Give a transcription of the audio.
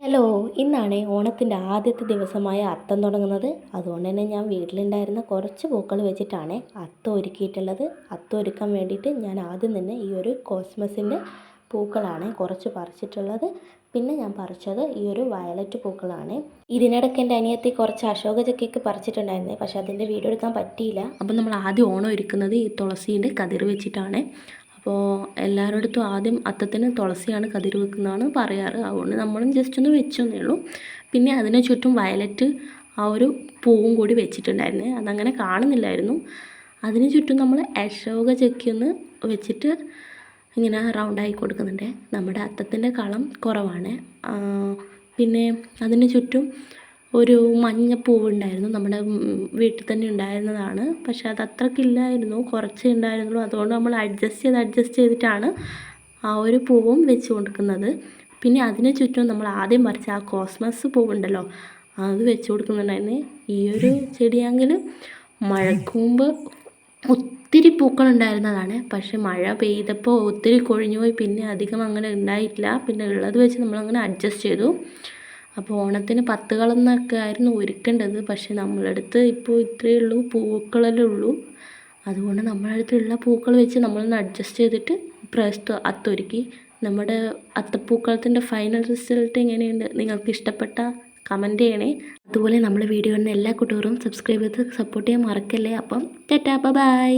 Hello, ഇന്നാണ് ഓണത്തിൻ്റെ ആദ്യത്തെ ദിവസമായ അത്തം തുടങ്ങുന്നത്. അതുകൊണ്ട് തന്നെ ഞാൻ വീട്ടിലുണ്ടായിരുന്ന കുറച്ച് പൂക്കൾ വെച്ചിട്ടാണ് അത്തം ഒരുക്കിയിട്ടുള്ളത്. അത്തം ഒരുക്കാൻ വേണ്ടിയിട്ട് ഞാൻ ആദ്യം തന്നെ ഈ ഒരു കോസ്മസിൻ്റെ പൂക്കളാണ് കുറച്ച് പറിച്ചിട്ടുള്ളത്. പിന്നെ ഞാൻ പറിച്ചത് ഈ ഒരു വയലറ്റ് പൂക്കളാണ്. ഇതിനിടയ്ക്ക് എൻ്റെ അനിയത്തി കുറച്ച് അശോക ചക്കയൊക്കെ പറിച്ചിട്ടുണ്ടായിരുന്നത്, പക്ഷേ അതിൻ്റെ വീഡിയോ എടുക്കാൻ പറ്റിയില്ല. അപ്പം നമ്മൾ ആദ്യം ഓണം ഒരുക്കുന്നത് ഈ തുളസീൻ്റെ കതിർ വെച്ചിട്ടാണ്. അപ്പോൾ എല്ലാവരുടെ അടുത്തും ആദ്യം അത്തത്തിന് തുളസിയാണ് കതിര് വെക്കുന്നതാണ് പറയാറ്. അതുകൊണ്ട് നമ്മളും ജസ്റ്റ് ഒന്ന് വെച്ചെന്നേ ഉള്ളൂ. പിന്നെ അതിന് ചുറ്റും വയലറ്റ് ആ ഒരു പൂവും കൂടി വെച്ചിട്ടുണ്ടായിരുന്നു. അതങ്ങനെ കാണുന്നില്ലായിരുന്നു. അതിന് ചുറ്റും നമ്മൾ അശോക ചക്കിയൊന്ന് വെച്ചിട്ട് ഇങ്ങനെ റൗണ്ടായി കൊടുക്കുന്നുണ്ട്. നമ്മുടെ അത്തത്തിൻ്റെ കളം കുറവാണ്. പിന്നെ അതിന് ചുറ്റും ഒരു മഞ്ഞപ്പൂവുണ്ടായിരുന്നു. നമ്മുടെ വീട്ടിൽ തന്നെ ഉണ്ടായിരുന്നതാണ്. പക്ഷെ അത് അത്രയ്ക്കില്ലായിരുന്നു, കുറച്ചേ ഉണ്ടായിരുന്നുള്ളൂ. അതുകൊണ്ട് നമ്മൾ അഡ്ജസ്റ്റ് ചെയ്തിട്ടാണ് ആ ഒരു പൂവും വെച്ച് കൊടുക്കുന്നത്. പിന്നെ അതിന് ചുറ്റും നമ്മൾ ആദ്യം പറിച്ച ആ കോസ്മസ് പൂവുണ്ടല്ലോ, അത് വെച്ച് കൊടുക്കുന്നുണ്ടായിരുന്നു. ഈ ഒരു ചെടിയാണെങ്കിൽ മഴക്ക് മുമ്പ് ഒത്തിരി പൂക്കളുണ്ടായിരുന്നതാണ്. പക്ഷെ മഴ പെയ്തപ്പോൾ ഒത്തിരി കൊഴിഞ്ഞു പോയി. പിന്നെ അധികം അങ്ങനെ ഉണ്ടായിട്ടില്ല. പിന്നെ ഉള്ളത് വെച്ച് നമ്മളങ്ങനെ അഡ്ജസ്റ്റ് ചെയ്തു. അപ്പോൾ ഓണത്തിന് 10 കളന്നൊക്കെ ആയിരുന്നു ഒരുക്കേണ്ടത്. പക്ഷെ നമ്മളടുത്ത് ഇപ്പോൾ ഇത്രയേ ഉള്ളൂ, പൂക്കളല്ലേ ഉള്ളൂ. അതുകൊണ്ട് നമ്മളടുത്തുള്ള പൂക്കൾ വെച്ച് നമ്മളൊന്ന് അഡ്ജസ്റ്റ് ചെയ്തിട്ട് ഇപ്രാവശ്യത്തെ അത്തൊരുക്കി. നമ്മുടെ അത്തപ്പൂക്കളത്തിൻ്റെ ഫൈനൽ റിസൾട്ട് എങ്ങനെയുണ്ട്, നിങ്ങൾക്ക് ഇഷ്ടപ്പെട്ട കമൻറ്റ് ചെയ്യണേ. അതുപോലെ നമ്മുടെ വീഡിയോ കാണുന്ന എല്ലാ കൂട്ടുകാരും സബ്സ്ക്രൈബ് ചെയ്ത് സപ്പോർട്ട് ചെയ്യാൻ മറക്കല്ലേ. അപ്പം ടാറ്റാ, ബൈ.